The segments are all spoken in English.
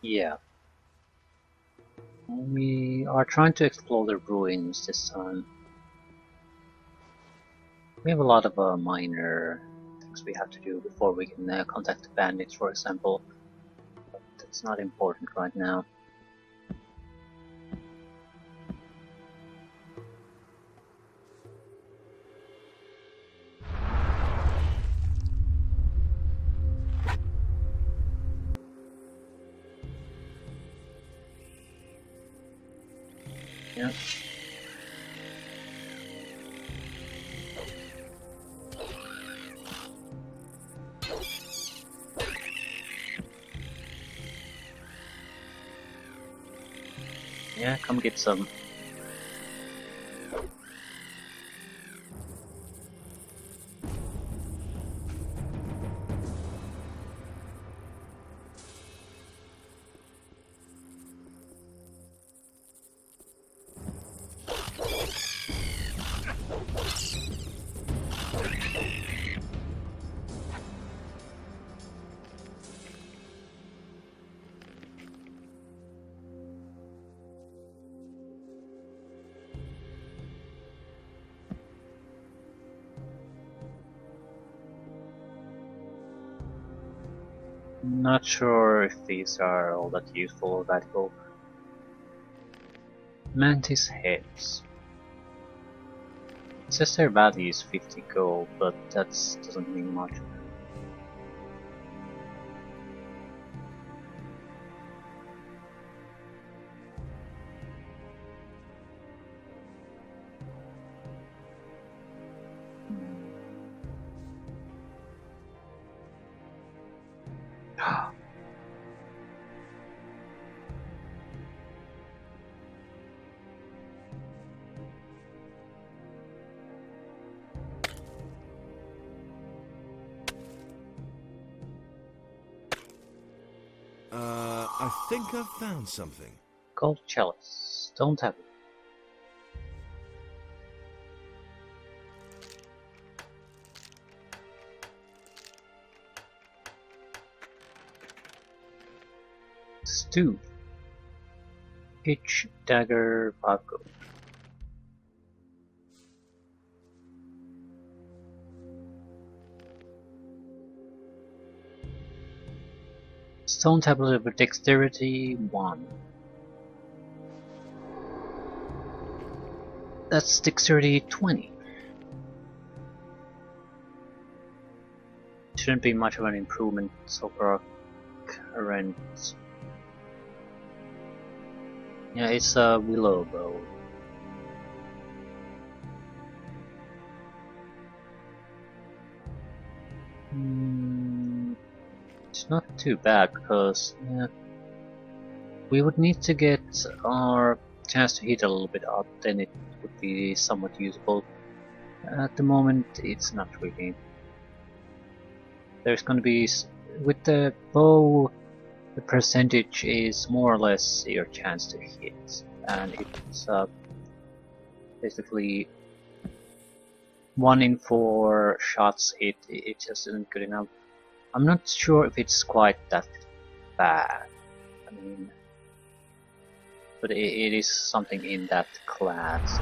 Yeah. We are trying to explore the ruins this time. We have a lot of minor things we have to do before we can contact the bandits, for example. But that's not important right now. Yeah. Yeah, come get some. Not sure if these are all that useful or valuable. Mantis heads. It says their value is 50 gold, but that doesn't mean much. I think I've found something. Gold chalice. Don't have it. Stew. Pitch, dagger, 5 gold. Stone tablet with dexterity 1. That's dexterity 20. Shouldn't be much of an improvement so far current. Yeah, it's a willow bow. It's not too bad because yeah, we would need to get our chance to hit a little bit up, then it would be somewhat usable. At the moment, it's not really. There's gonna be, with the bow, the percentage is more or less your chance to hit, and it's basically 1 in 4 shots hit. It just isn't good enough. I'm not sure if it's quite that bad. I mean, but it is something in that class.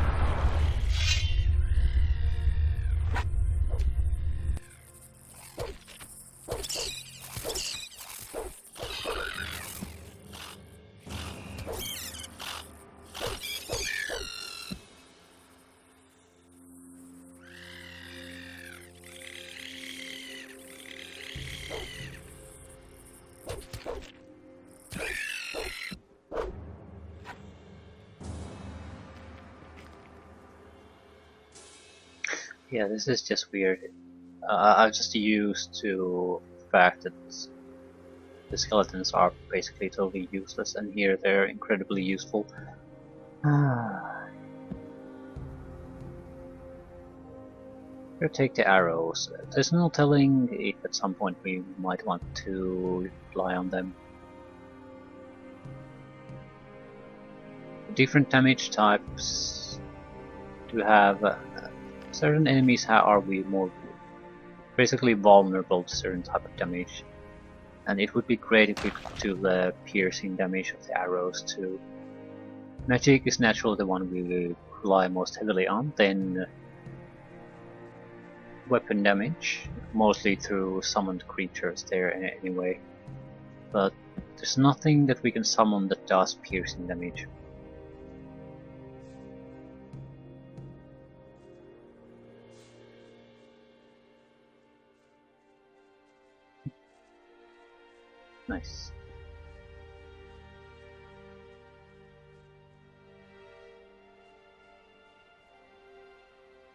Yeah, this is just weird. I'm just used to the fact that the skeletons are basically totally useless, and here they're incredibly useful. We'll take the arrows. There's no telling if at some point we might want to rely on them. Different damage types do have certain enemies are we more basically vulnerable to certain type of damage, And it would be great if we could do the piercing damage of the arrows too. Magic is naturally the one we will rely most heavily on, then weapon damage, mostly through summoned creatures there anyway. But there's nothing that we can summon that does piercing damage. Nice.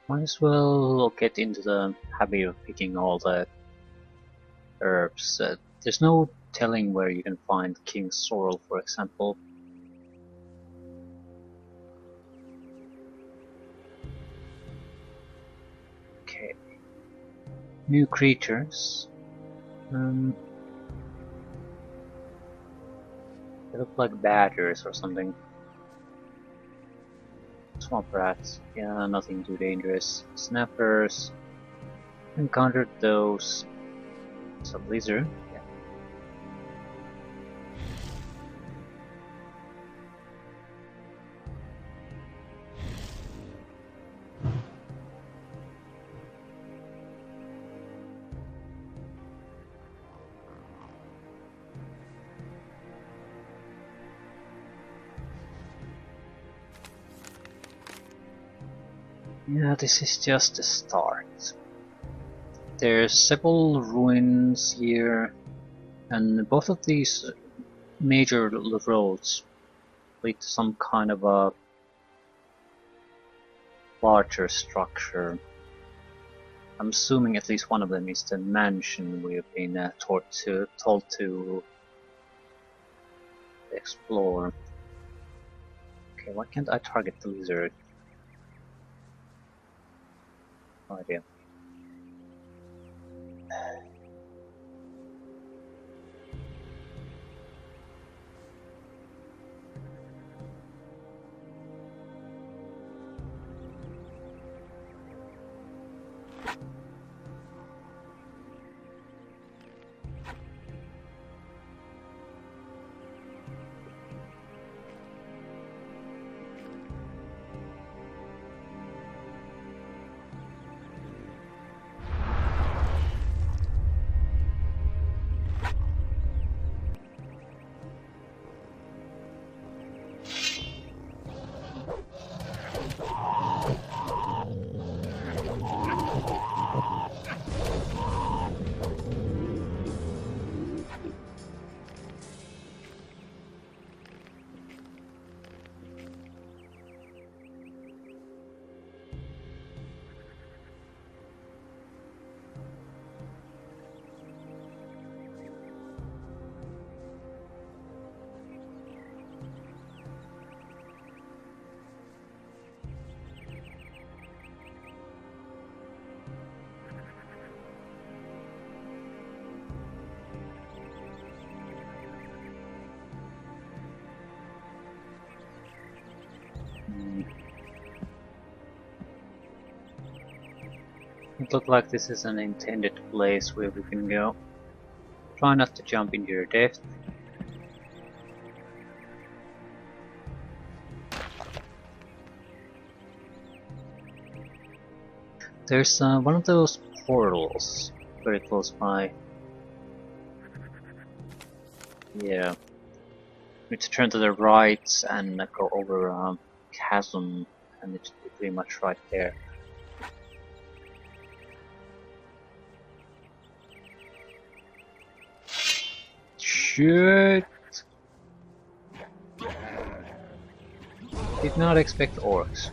Might as well get into the habit of picking all the herbs. There's no telling where you can find King's Sorrel, for example. Okay. New creatures. They look like badgers or something. Swamp rats. Yeah, nothing too dangerous. Snappers. Encountered those. Some lizard. Yeah. Yeah, this is just the start. There's several ruins here, and both of these major roads lead to some kind of a larger structure. I'm assuming at least one of them is the mansion we've been told to explore. Okay, why can't I target the lizard? No idea. It looks like this is an intended place where we can go. Try not to jump into your death. There's one of those portals very close by. Yeah. We need to turn to the right and go over a chasm, and it's pretty much right there. Shit! Did not expect orcs.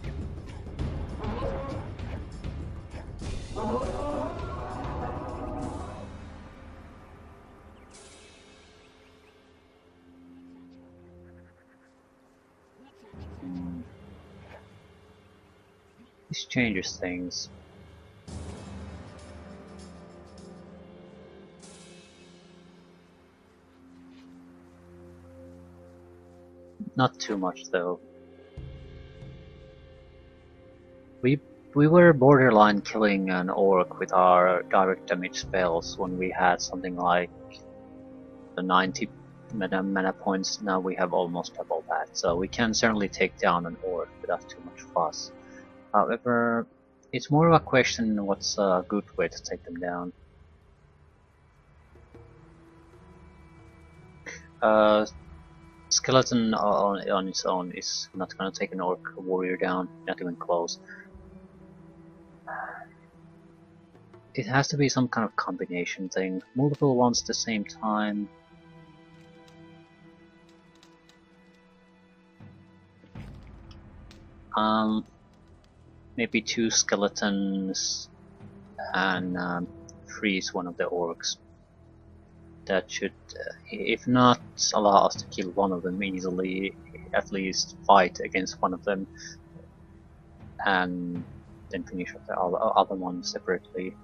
This changes things. Not too much though. We were borderline killing an orc with our direct damage spells when we had something like the 90 mana points, now we have almost double that, so we can certainly take down an orc without too much fuss. However, it's more of a question what's a good way to take them down. Skeleton on its own is not gonna take an orc warrior down, not even close. It has to be some kind of combination thing, multiple ones at the same time. Maybe 2 skeletons and freeze one of the orcs. That should, if not allow us to kill one of them easily, at least fight against one of them and then finish off the other one separately.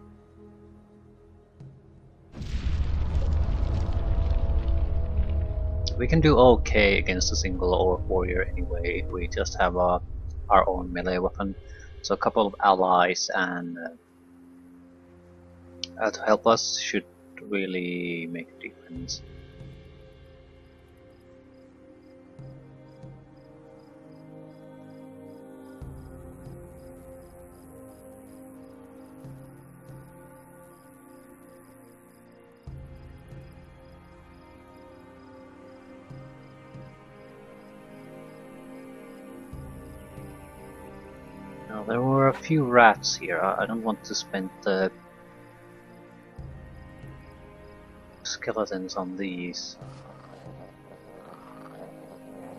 We can do okay against a single orc warrior anyway. We just have our own melee weapon, so a couple of allies and to help us should really make a difference. Now there were a few rats here. I don't want to spend the skeletons on these.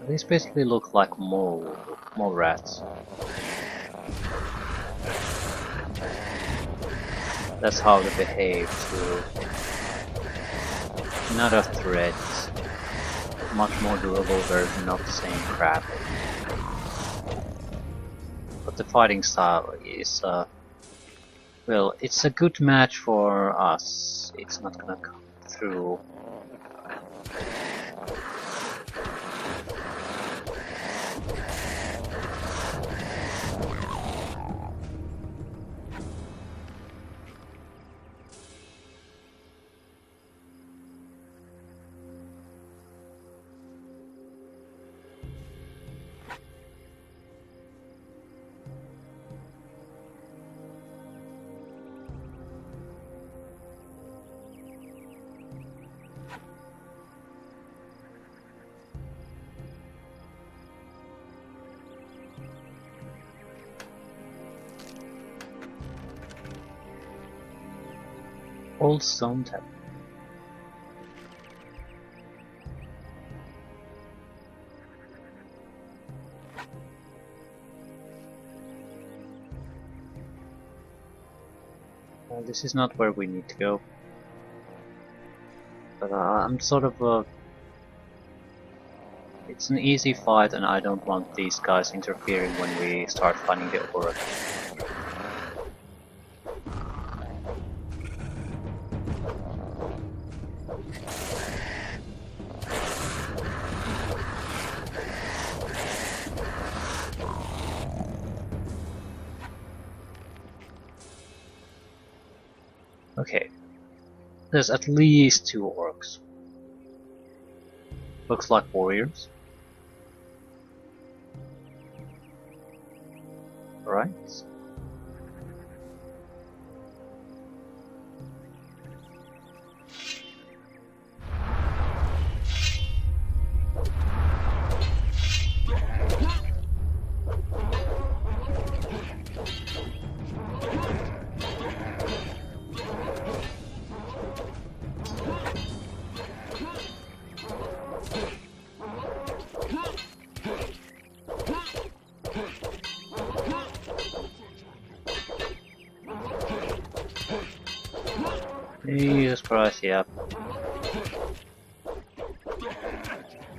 These basically look like mole rats. That's how they behave too. Not a threat. Much more durable version of the same crap. But the fighting style is well, it's a good match for us. It's not gonna come through. Old stone tap. Well, this is not where we need to go. But I'm sort of it's an easy fight and I don't want these guys interfering when we start fighting the orc. Okay, there's at least 2 orcs. Looks like warriors. Right. Jesus Christ, yeah.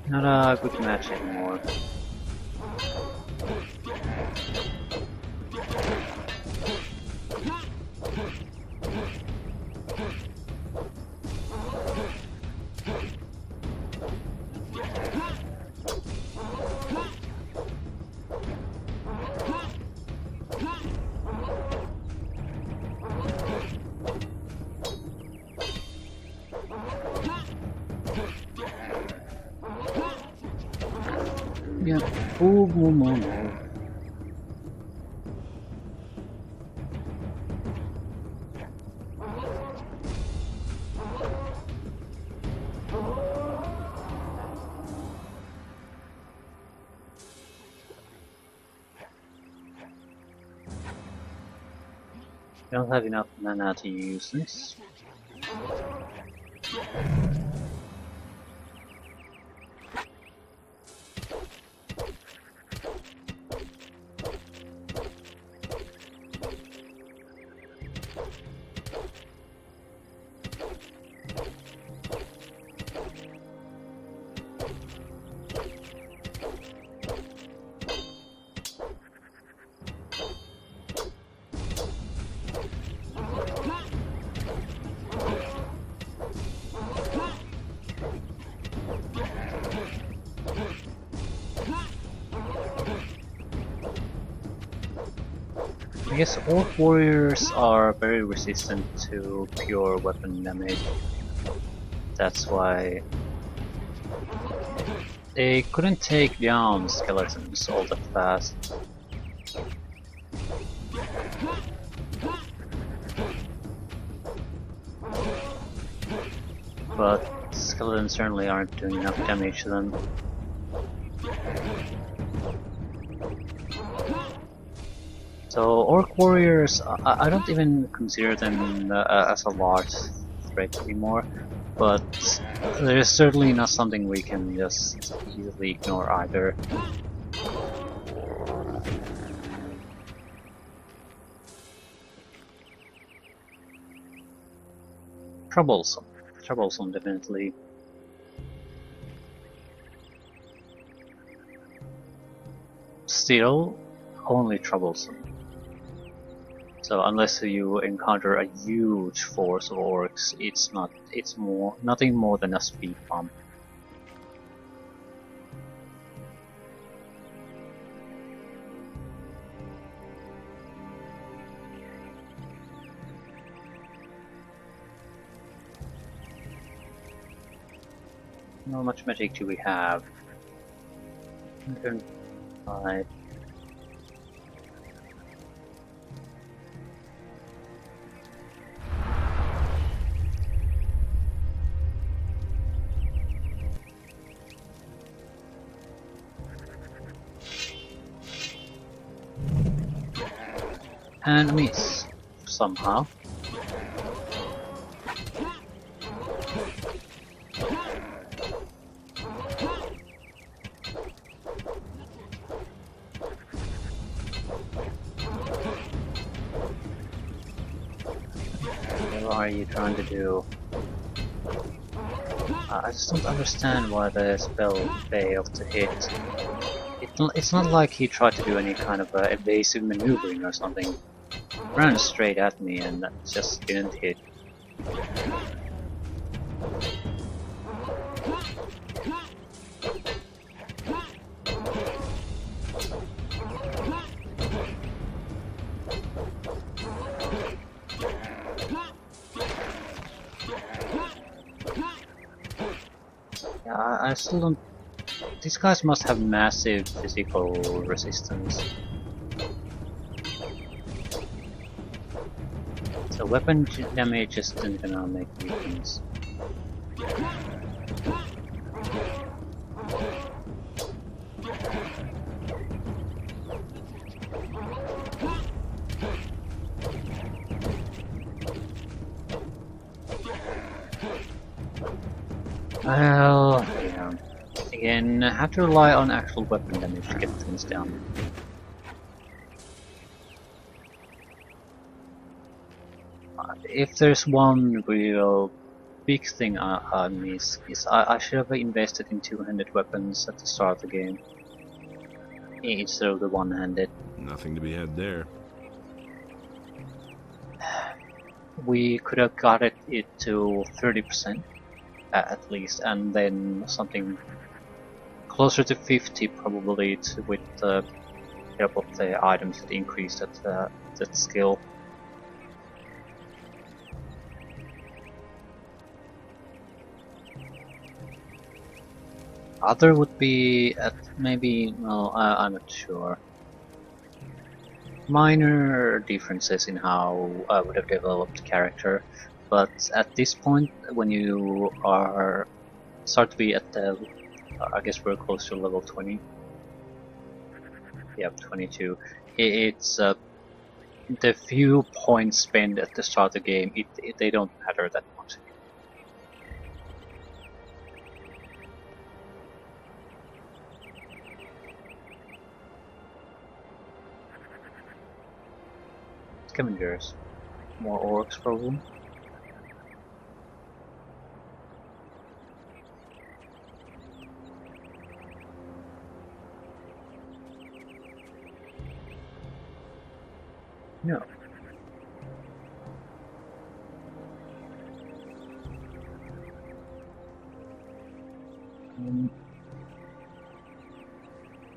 Not a good match anymore. again. Ooh. I don't have enough mana to use this. I guess Orc Warriors are very resistant to pure weapon damage. That's why they couldn't take down skeletons all that fast. But skeletons certainly aren't doing enough damage to them. So Orc Warriors, I don't even consider them as a large threat anymore, but there's certainly not something we can just easily ignore either. Troublesome definitely. Still, only troublesome. So unless you encounter a huge force of orcs, it's nothing more than a speed bump. How much magic do we have? 105. And miss somehow. What are you trying to do? I just don't understand why the spell failed to hit. It's not like he tried to do any kind of evasive maneuvering or something. Ran straight at me and just didn't hit. Yeah, I still don't. These guys must have massive physical resistance. So weapon damage isn't gonna make a difference. Well, yeah. Again, I have to rely on actual weapon damage to get things down. If there's one real big thing I miss, is I should have invested in two-handed weapons at the start of the game, instead of the one-handed. Nothing to be had there. We could have got it to 30% at least, and then something closer to 50 probably with the help of the items that increased that skill. Other would be at maybe, well, I'm not sure. Minor differences in how I would have developed character, but at this point, when you are start to be at the, I guess we're close to level 20. Yep, 22. It's the few points spent at the start of the game. They don't matter that much. Scavengers, more orcs probably. No.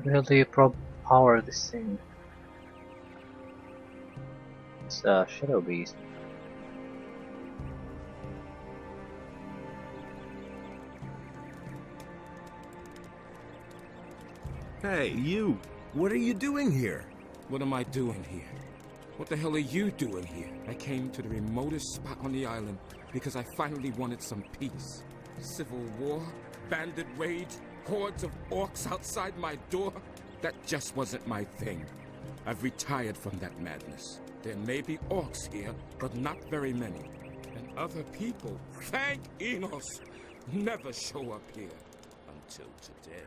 Will they power this thing? It's a shadow beast. Hey, you! What are you doing here? What am I doing here? What the hell are you doing here? I came to the remotest spot on the island because I finally wanted some peace. Civil war, bandit raids, hordes of orcs outside my door. That just wasn't my thing. I've retired from that madness. There may be orcs here, but not very many. And other people, thank Enos, never show up here until today.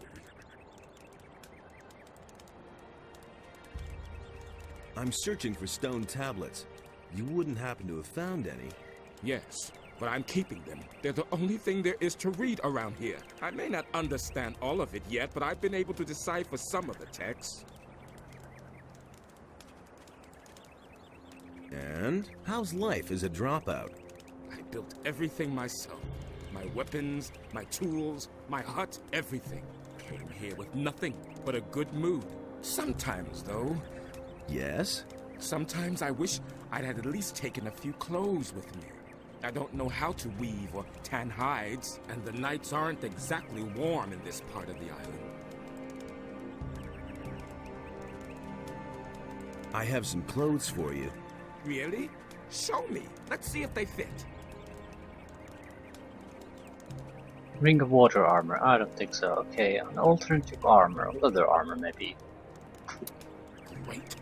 I'm searching for stone tablets. You wouldn't happen to have found any? Yes, but I'm keeping them. They're the only thing there is to read around here. I may not understand all of it yet, but I've been able to decipher some of the texts. And? How's life as a dropout? I built everything myself. My weapons, my tools, my hut, everything. Came here with nothing but a good mood. Sometimes, though, Yes? sometimes I wish I'd had at least taken a few clothes with me. I don't know how to weave or tan hides, and the nights aren't exactly warm in this part of the island. I have some clothes for you. Really? Show me. Let's see if they fit. Ring of water armor. I don't think so. Okay, an alternative armor, leather armor maybe. Great.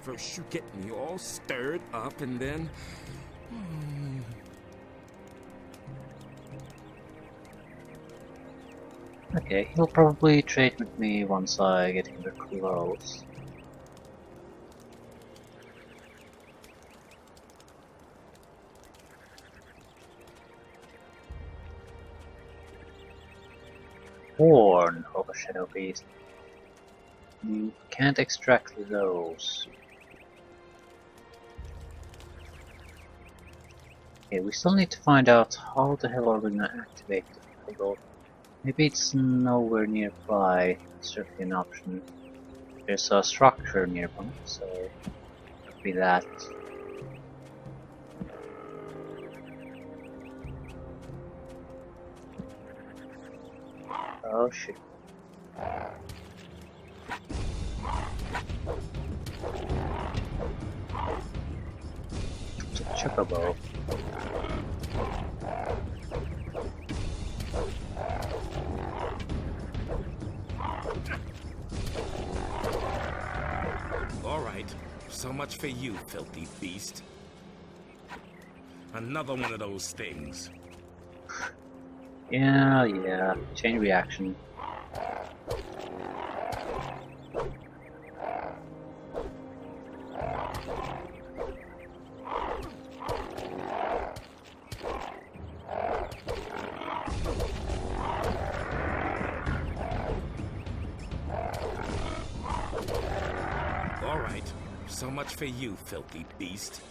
First you get me all stirred up, and then... Okay, he'll probably trade with me once I get him the clothes. Horn of a shadow beast. You can't extract those. Okay, we still need to find out how the hell are we gonna activate the portal. Maybe it's nowhere nearby. It's certainly an option. There's a structure nearby, so it could be that. Oh shit. It's a chocobo. All right. So much for you, filthy beast. Another one of those things. Yeah. Chain reaction. All right. So much for you, filthy beast.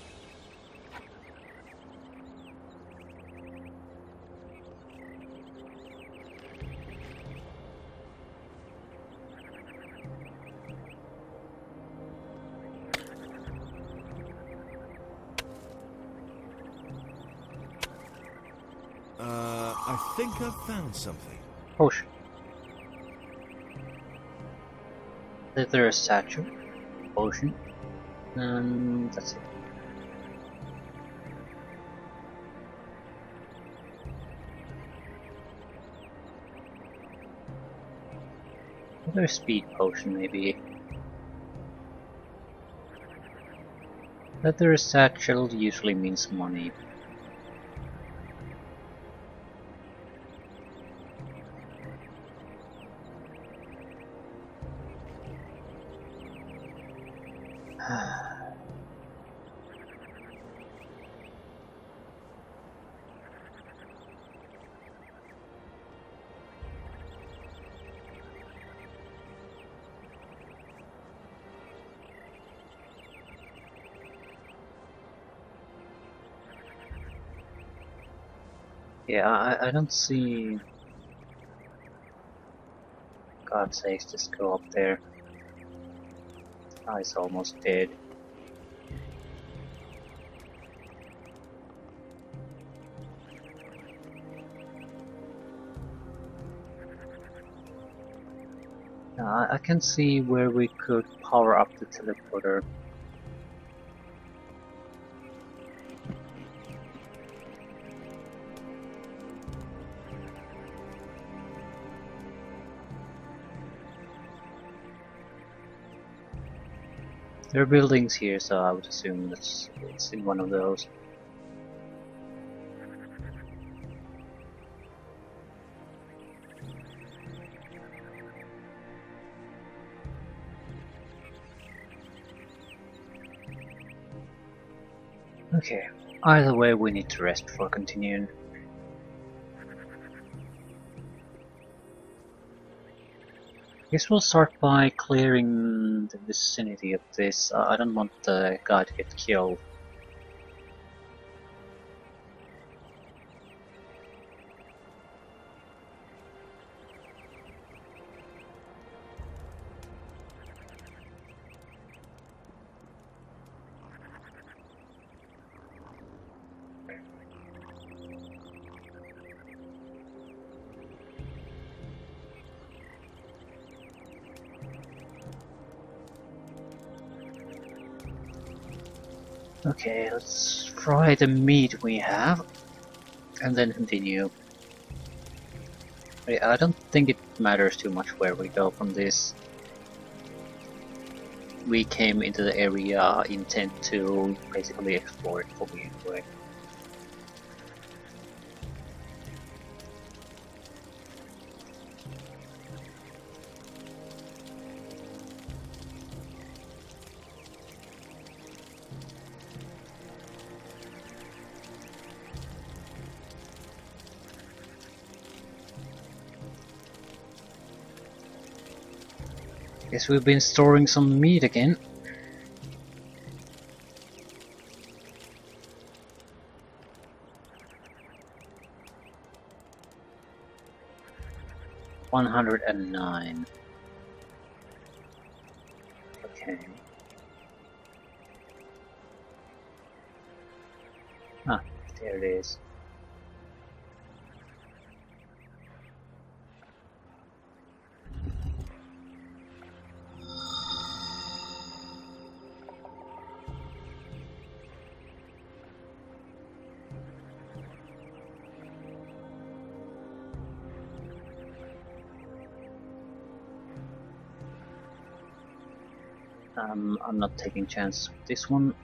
I think I've found something. Oh shit. Leather statue, potion, and that's it. Another speed potion, maybe. Leather satchel usually means money. Yeah, I don't see. God sakes, just go up there. He's almost dead. I can see where we could power up the teleporter. There are buildings here, so I would assume it's in one of those. Okay, either way we need to rest before continuing. Guess we'll start by clearing the vicinity of this. I don't want the guy to get killed. Okay, let's fry the meat we have, and then continue. I don't think it matters too much where we go from this. We came into the area intent to basically explore it fully anyway. Guess we've been storing some meat again. $109. Okay. Ah, there it is. I'm not taking chances with this one.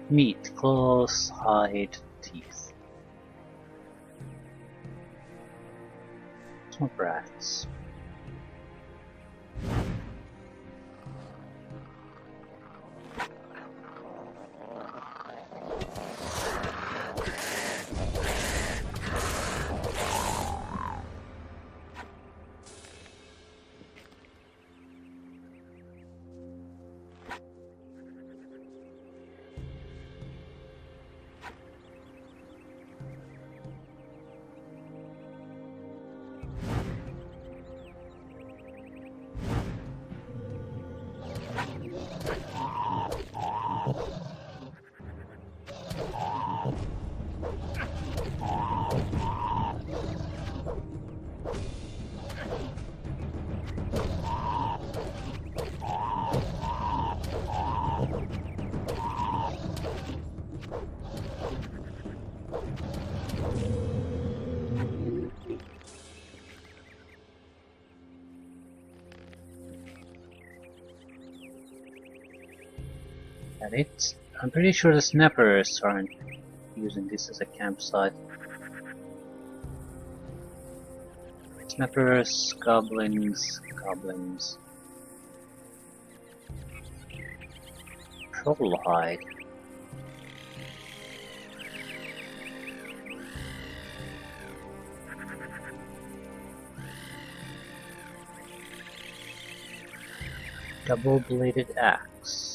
Meat, claws, hide, teeth. Some brats. That it? I'm pretty sure the snappers aren't using this as a campsite. Snappers, goblins, goblins. Troll hide. Double-bladed axe.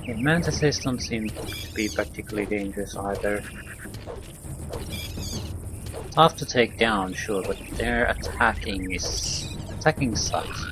The mantises don't seem to be particularly dangerous either. Tough to take down, sure, but their attacking sucks.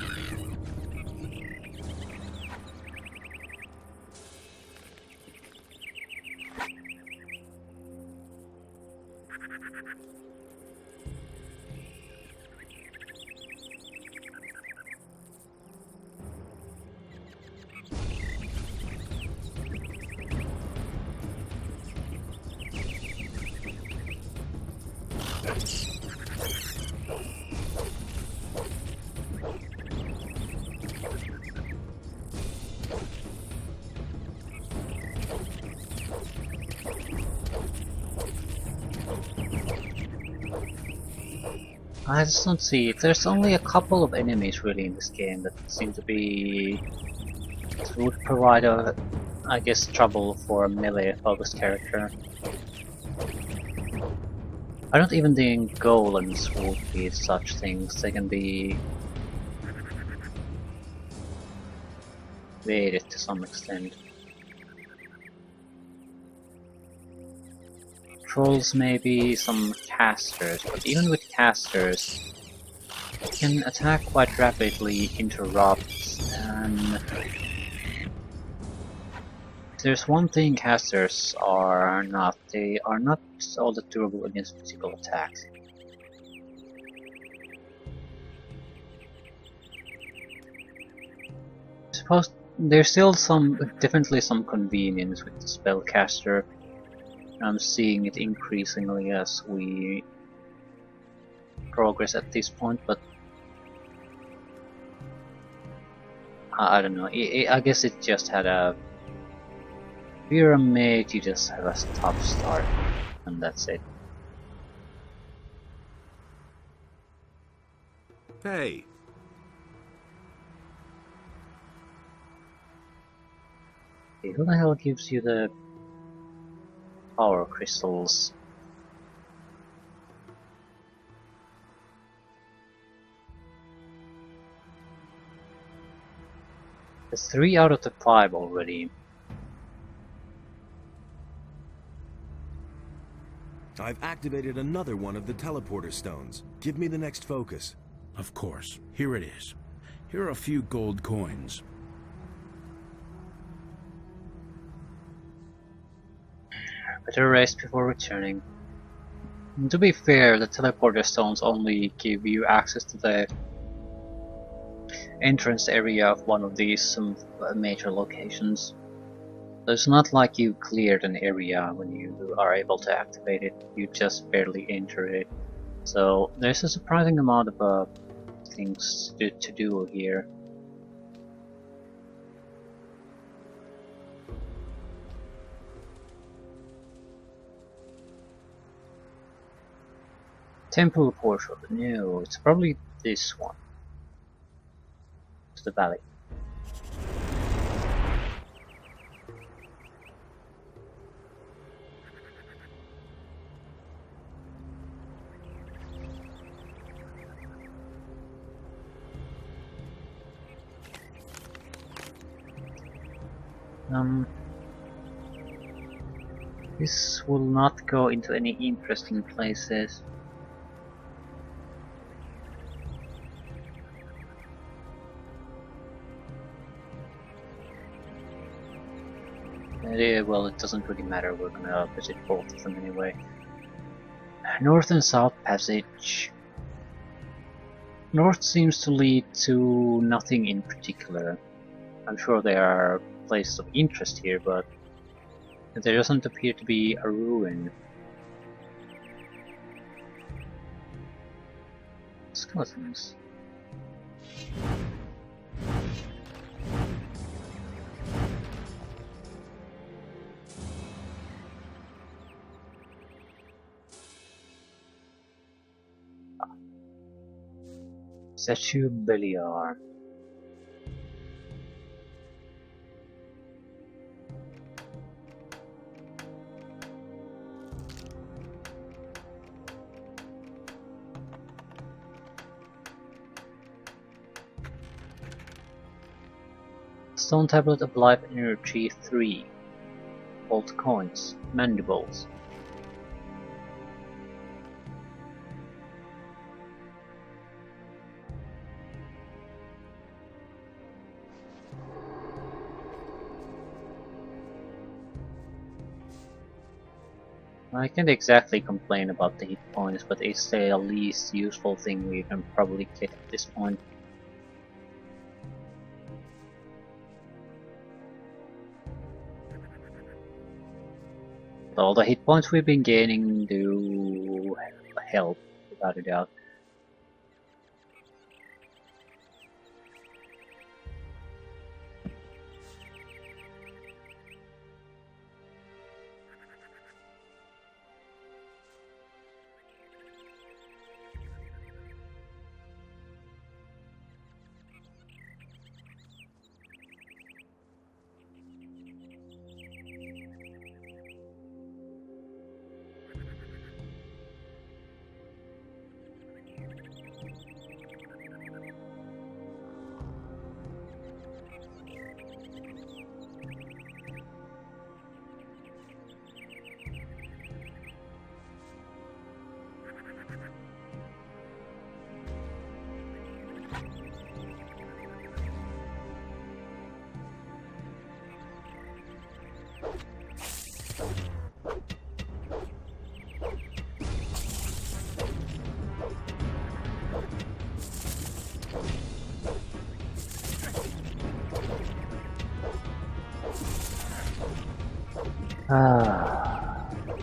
I just don't see it. There's only a couple of enemies really in this game that seem to be... would provide I guess, trouble for a melee focused character. I don't even think golems would be such things. They can be evaded to some extent. Trolls maybe, some casters, but even with casters, they can attack quite rapidly, interrupt, and there's one thing casters are not, they are not all that durable against physical attacks. I suppose there's still definitely some convenience with the spellcaster. I'm seeing it increasingly as we progress at this point, but I don't know. I guess it just had a... If you're a mage, you just have a tough start, and that's it. Hey, Okay, who the hell gives you the power crystals? There's 3 out of the 5 already. I've activated another one of the teleporter stones. Give me the next focus. Of course. Here it is. Here are a few gold coins. Better rest before returning. And to be fair, the teleporter stones only give you access to the entrance area of one of these major locations. So it's not like you cleared an area when you are able to activate it, you just barely enter it. So there's a surprising amount of things to do here. Temple portal, no, it's probably this one. It's the valley. This will not go into any interesting places. Well, it doesn't really matter, we're gonna visit both of them anyway. North and South Passage. North seems to lead to nothing in particular. I'm sure there are places of interest here, but there doesn't appear to be a ruin. Skeletons. Statue Beliar. Stone tablet of life energy 3. Old coins. Mandibles. I can't exactly complain about the hit points, but it's the least useful thing we can probably get at this point. All the hit points we've been gaining do help, without a doubt.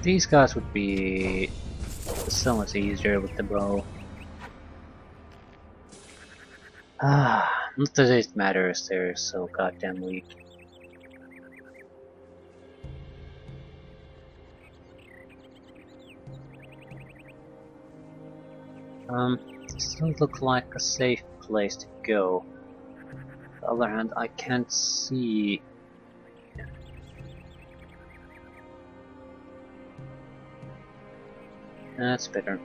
These guys would be so much easier with the bow. Not that it matters, they're so goddamn weak. This doesn't look like a safe place to go. On the other hand, I can't see. That's better.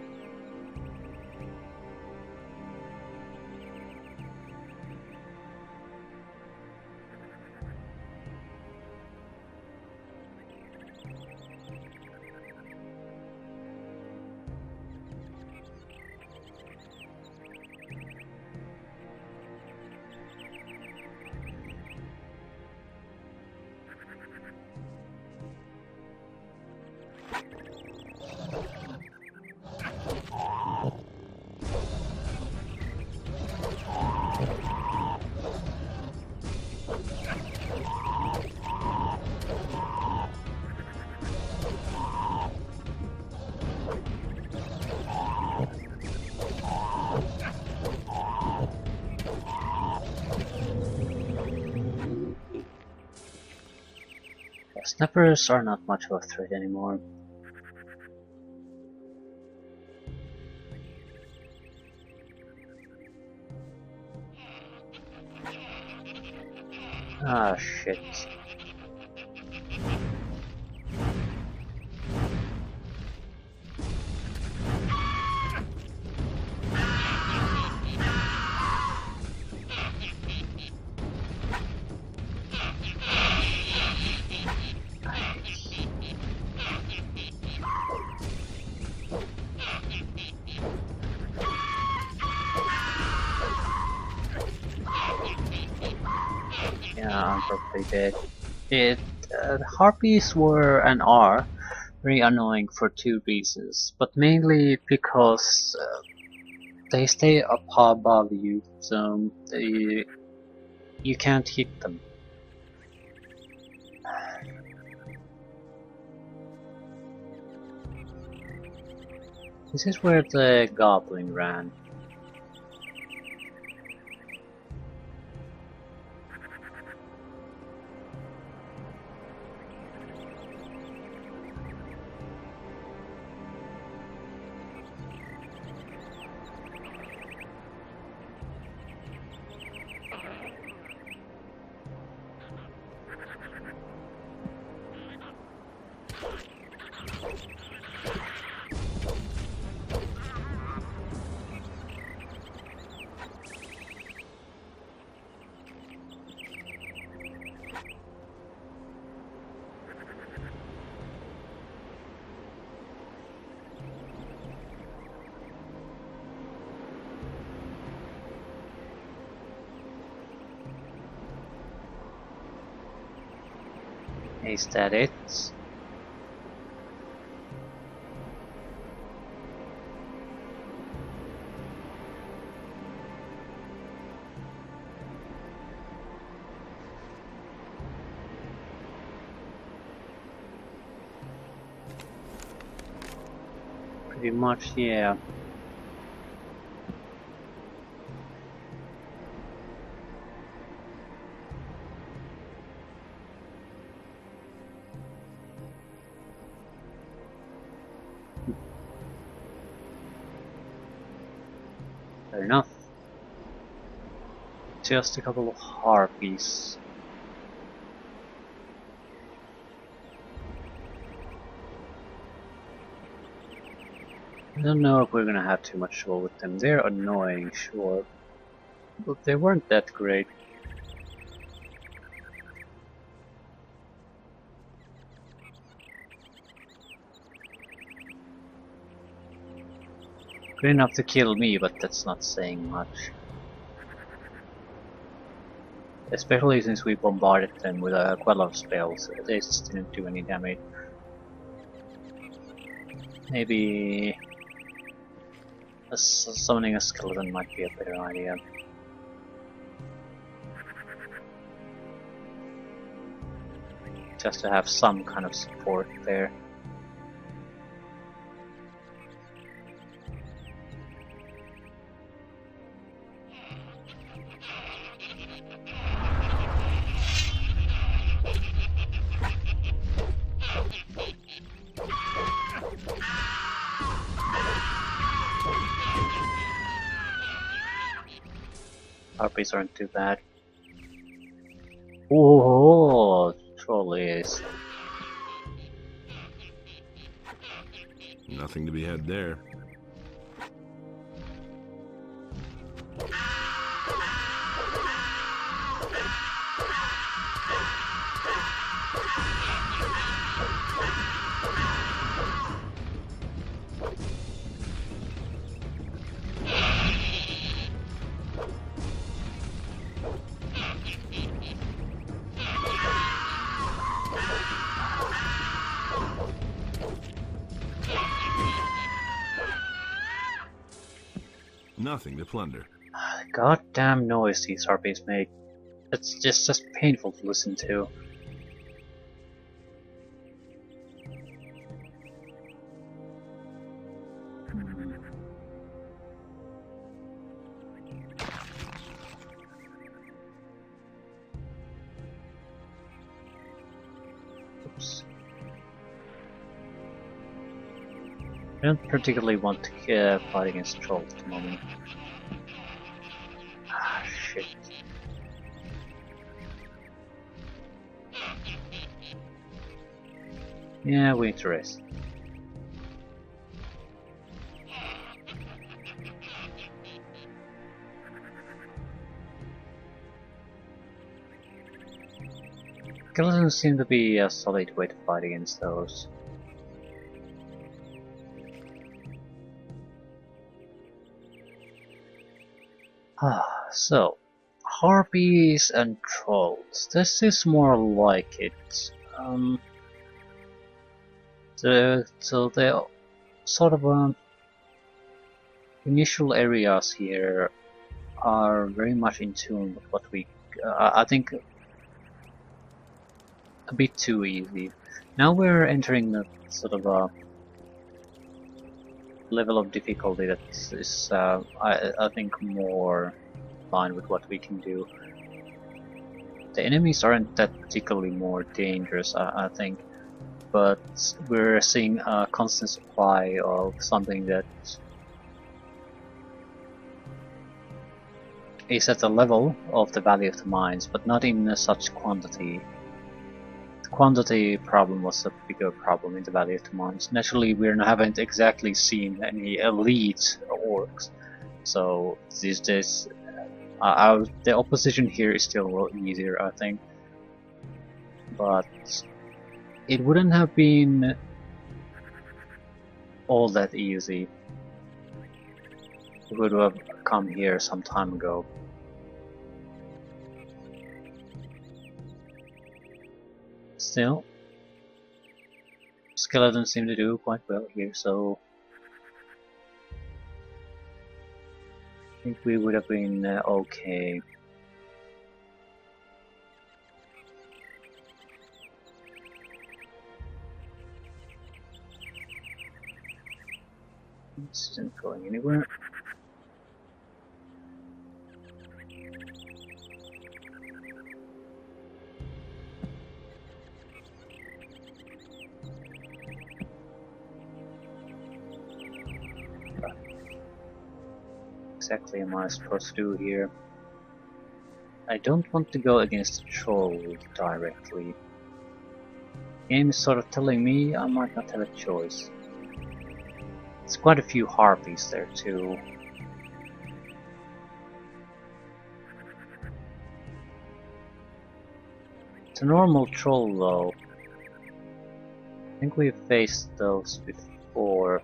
Snappers are not much of a threat anymore. Ah, shit. Yeah, I'm probably dead. the harpies were and are very annoying for two reasons, but mainly because they stay up above you, so you can't hit them. This is where the goblin ran. Is that it? Pretty much, yeah. Fair enough. Just a couple of harpies. I don't know if we're gonna have too much trouble with them. They're annoying, sure, but they weren't that great. Good enough to kill me, but that's not saying much. Especially since we bombarded them with quite a lot of spells, they just didn't do any damage. Maybe summoning a skeleton might be a better idea. Just to have some kind of support there. Harpies aren't too bad. Oh, troll is. Nothing to be had there. Nothing to plunder. Goddamn noise these harpies make. It's just painful to listen to. Oops. I don't particularly want to fight against trolls at the moment. Ah, shit. Yeah, we need to rest. Skeletons seem to be a solid way to fight against those. So, harpies and trolls. This is more like it. So the sort of initial areas here are very much in tune with what we, I think, a bit too easy. Now we're entering the sort of a level of difficulty that is, I think, more in line with what we can do. The enemies aren't that particularly more dangerous, I think, but we're seeing a constant supply of something that is at the level of the Valley of the Mines, but not in such quantity. The quantity problem was a bigger problem in the Valley of the Mines. Naturally, we haven't exactly seen any elite orcs, so the opposition here is still a little easier, I think. But it wouldn't have been all that easy. We would have come here some time ago. Still, skeletons seem to do quite well here, so I think we would have been okay. This isn't going anywhere. Exactly am I supposed to do here? I don't want to go against the troll directly. The game is sort of telling me I might not have a choice. There's quite a few harpies there too. It's a normal troll though. I think we've faced those before.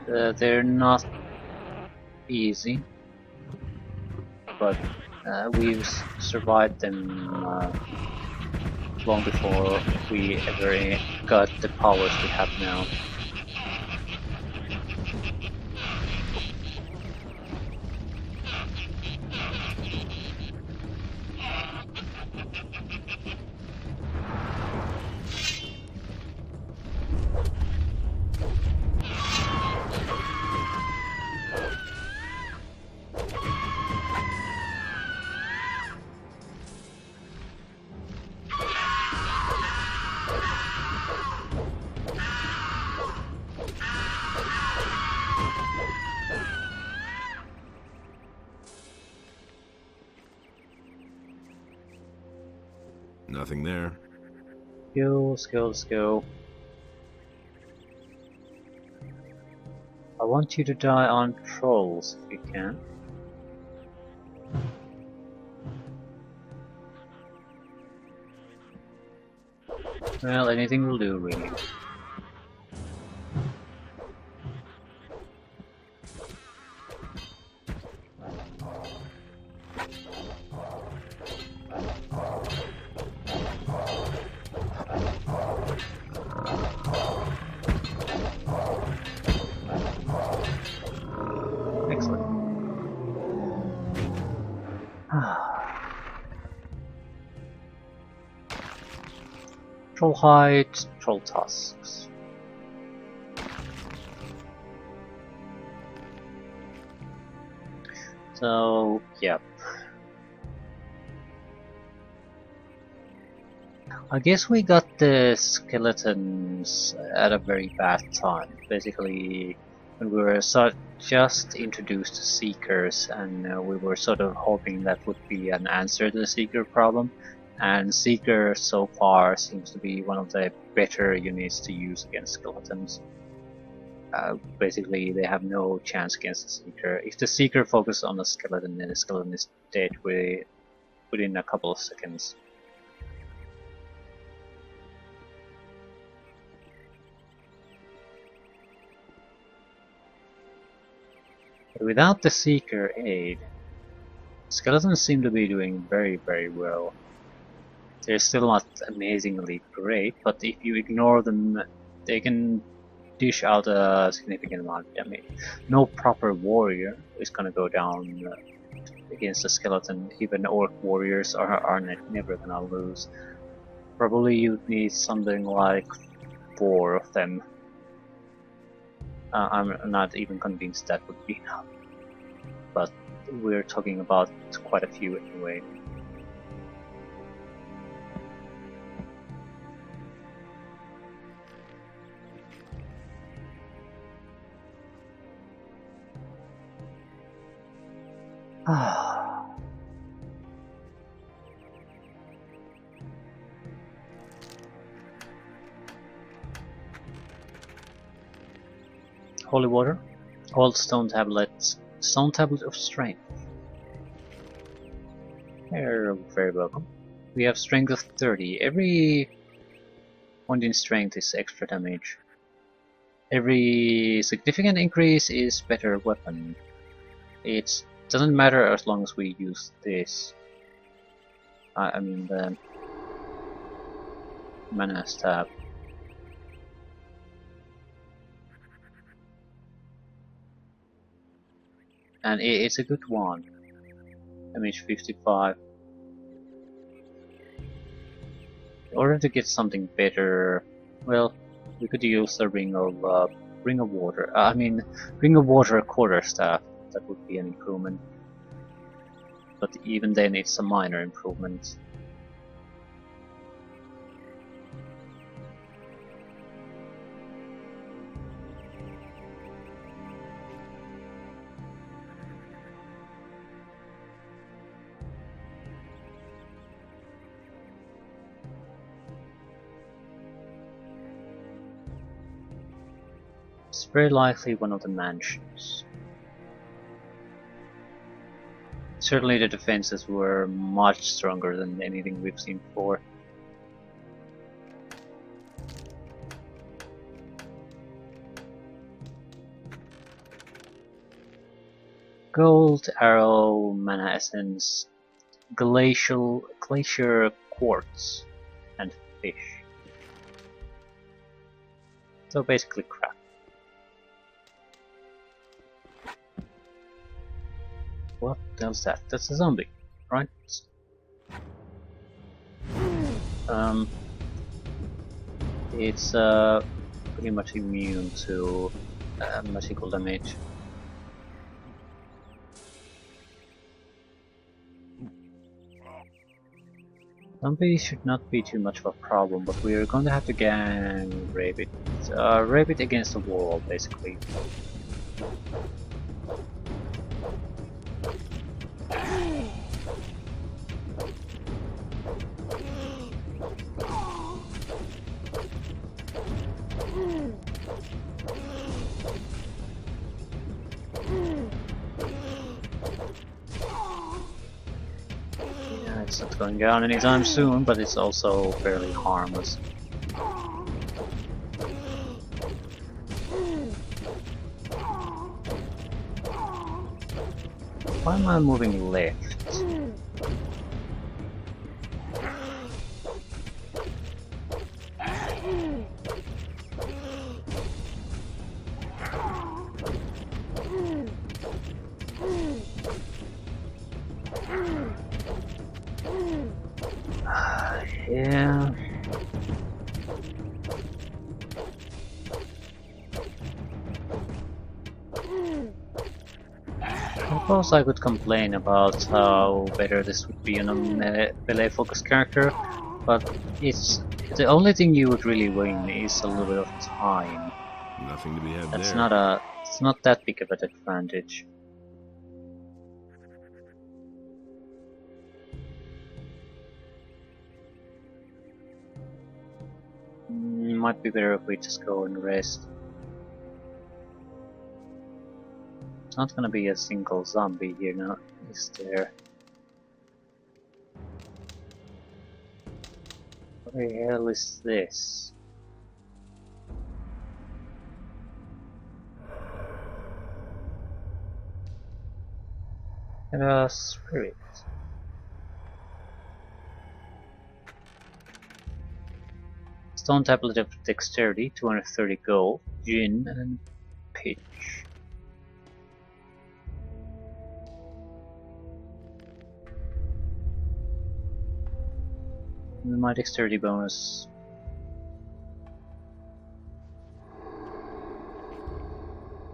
They're not easy, but we've survived them long before we ever got the powers we have now. Nothing there. Let's go. I want you to die on trolls if you can. Well, anything will do, really. Excellent. Troll hide, troll tusks. So, yeah. I guess we got the skeletons at a very bad time. Basically, when we were just introduced to Seekers, and we were sort of hoping that would be an answer to the Seeker problem. And Seeker so far seems to be one of the better units to use against skeletons. Basically, they have no chance against the Seeker. If the Seeker focuses on the skeleton, then the skeleton is dead within a couple of seconds. But without the Seeker aid, Skeletons seem to be doing very, very well. They're still not amazingly great, but if you ignore them, they can dish out a significant amount of damage. No proper warrior is gonna go down against a skeleton. Even orc warriors are never gonna lose. Probably you need something like 4 of them. I'm not even convinced that would be enough. But we're talking about quite a few anyway. Holy water, old stone tablets, stone tablet of strength. You're very welcome. We have strength of 30. Every point in strength is extra damage. Every significant increase is better weapon. It doesn't matter as long as we use this. I mean the mana stab. And it's a good one. Damage 55. In order to get something better, well, we could use the ring of water. Ring of water quarterstaff. That would be an improvement. But even then, it's a minor improvement. It's very likely one of the mansions. Certainly the defenses were much stronger than anything we've seen before. Gold, arrow, mana essence, glacier quartz, and fish. So basically crap. What the hell's that? That's a zombie, right? It's pretty much immune to magical damage. Zombies should not be too much of a problem, but we are going to have to gang rabbit. Rabbit against the wall, basically. It's not going down anytime soon, but it's also fairly harmless. Why am I moving left? Yeah. I suppose I could complain about how better this would be on a melee focused character, but it's the only thing you would really win is a little bit of time. Nothing to be had That's there. it's not that big of an advantage. Might be better if we just go and rest. It's not gonna be a single zombie here now, is there? What the hell is this? And a spirit. Stone tablet of dexterity, 230 gold, gin, and pitch. And my dexterity bonus.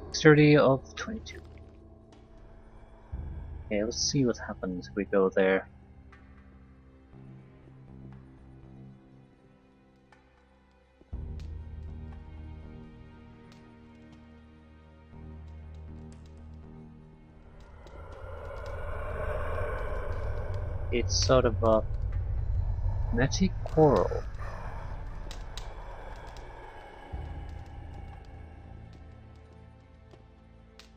Dexterity of 22. Okay, let's see what happens if we go there. It's sort of a magic coral.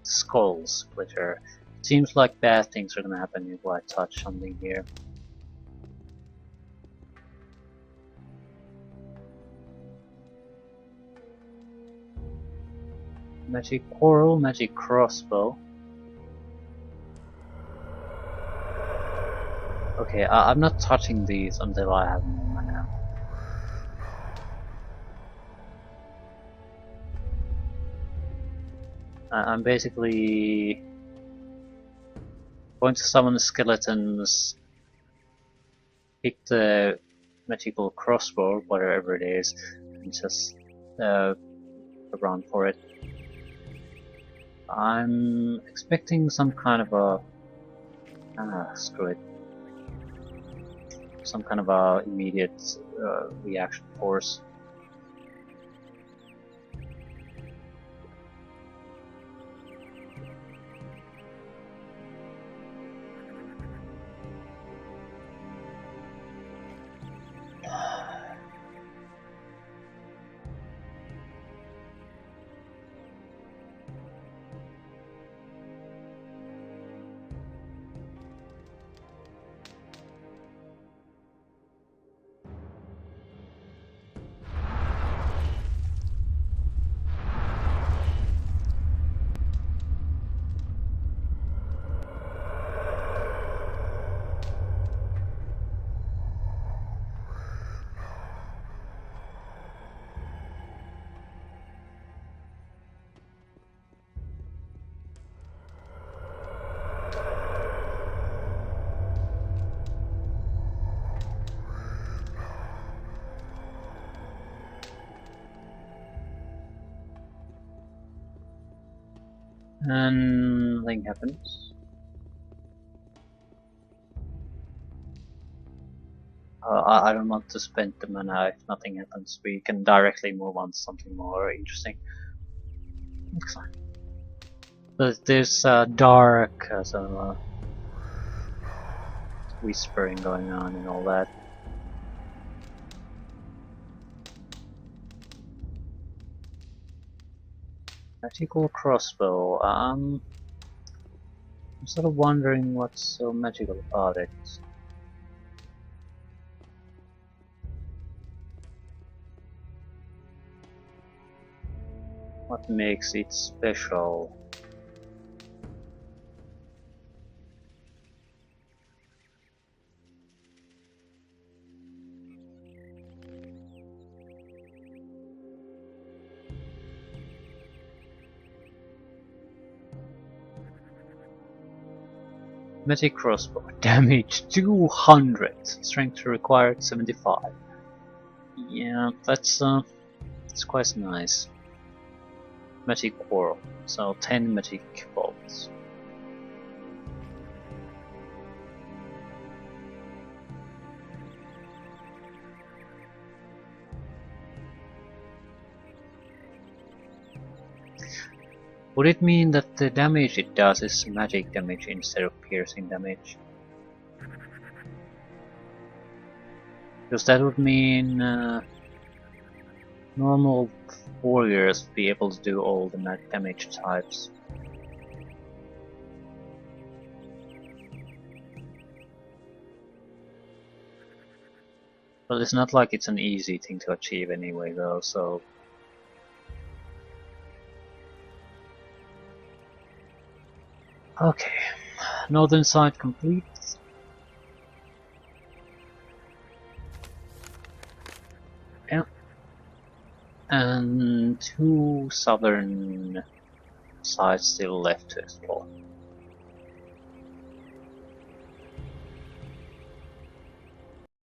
Skull splitter. Seems like bad things are gonna happen if I touch something here. Magic coral, magic crossbow. Okay, I'm not touching these until I have more mana. I'm basically going to summon the skeletons, pick the magical crossbow, whatever it is, and just run for it. I'm expecting some kind of a screw it. Some kind of a immediate reaction force. And nothing happens. I don't want to spend the mana if nothing happens. We can directly move on to something more interesting. Excellent. But there's dark, some whispering going on and all that. Magical crossbow. I'm sort of wondering what's so magical about it. What makes it special? Magic crossbow. Damage 200. Strength required 75. Yeah, that's quite nice. Magic coral. So 10 magic bolts. Would it mean that the damage it does is magic damage instead of piercing damage? Because that would mean normal warriors be able to do all the damage types. But it's not like it's an easy thing to achieve anyway though, so... Okay. Northern side complete. Yeah. And 2 southern sides still left to explore.